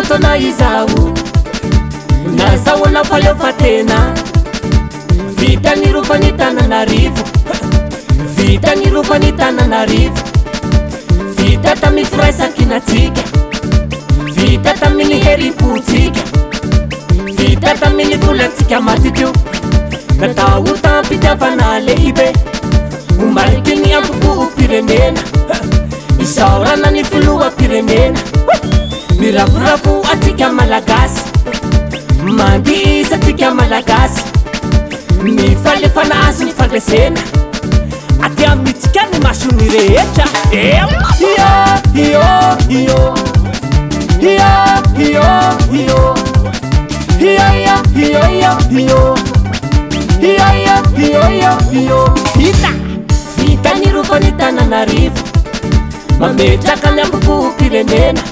fotona izao nazahoana faleofatena vita ny rovan'ny Tananarivo vita ny rovan'ny Tananarivo vita tamin'ny firaisan-kinatsika vita tamin'ny heripotsika vita tamin'ny volantsika maty teo natao tampitiavana lehibe homariky ny ampoko-pirenena isaorana ny filoha-pirenena miravoravo atsika malagasy mandiisa atsika malagasy ny falefana azy ny fandresena aty amitsika ny masony rehetra iyo iyo iyo iyo iyo iyo iyo iyo iyo iyo iyo vita vita ny rovan'ny Tananarivo mametraka ny ampoko-pirenena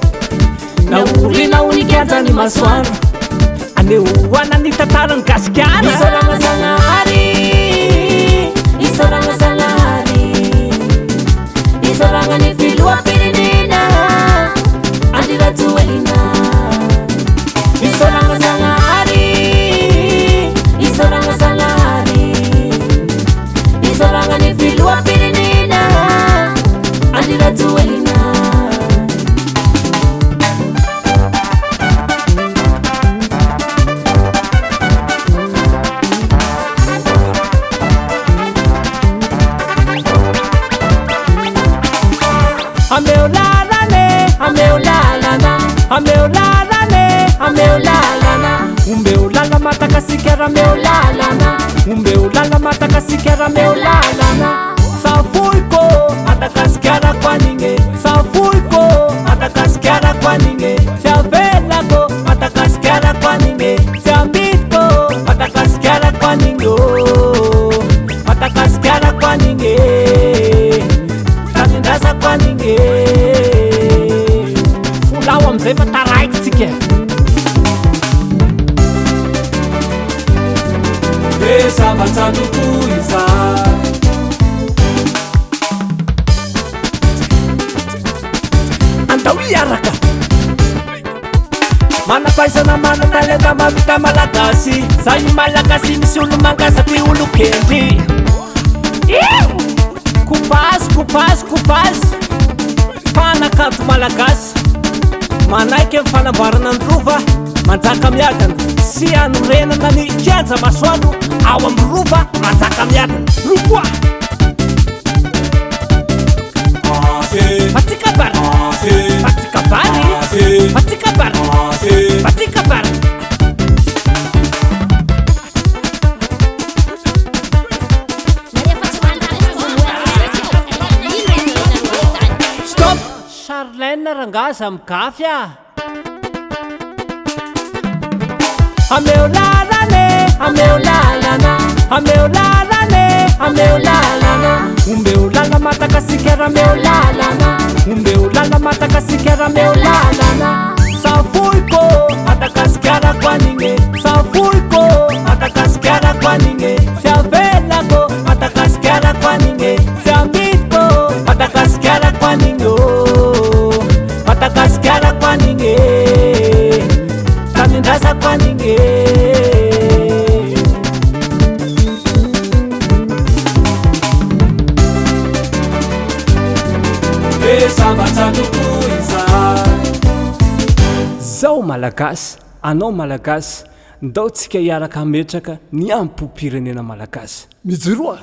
naorina onikianjany masoandro anehoana ny tantarany gasikara isoragna Zanahary isoragna Zanahary isoragna ny filoha-pirenena Andry-Rajoelina isoragna Zanahary isoragna Zanahary isoragna ny filoha-pirenena Andry-Rajoelina ameo lalane ameo lalana ameo lalane ameo lalana umbeo lala matakasikera ameo lalana umbeo lala matakasikera ameo lalana safuiko matakasikera kwa ninge safuiko matakasikera kwa ninge chavelago matakasikera kwa ninge chambito matakasikera kwa ninge matakasikera kwa ninge tanindasa kwa ninge fulao amzay fa taraiky tsika esamatsanoko izay andao iaraka manapaisana manatalenta mavita malagasy zay malagasy misy olo mangasa ty olo kendy Kupas fanakato malagasy manaiky amin'ny fanamboarana ny rova manjaka miadana sy anorenana ny kianja masoandro ao amin'ny rova manjaka miadana rokoa patika bary patika bary patika bary patika bary Charlène rangaza mgafya ameo lalane ameo lalana ameo lalane ameo lalana umbeo lala matakasikera ameo lalana umbeo lala matakasikera ameo lalana safuiko matakasikera kwa ninge safuiko matakasikera kwa ninge chavelago matakasikera kwa ninge chambito matakasikera kwa ninge matakasikera kwa ninge tanindasa kwa ninge esambatsanoko izay zao malagasy anao malagasy ndao tsika iaraka ametraka ny ampom-pirenena malagasy mijoroa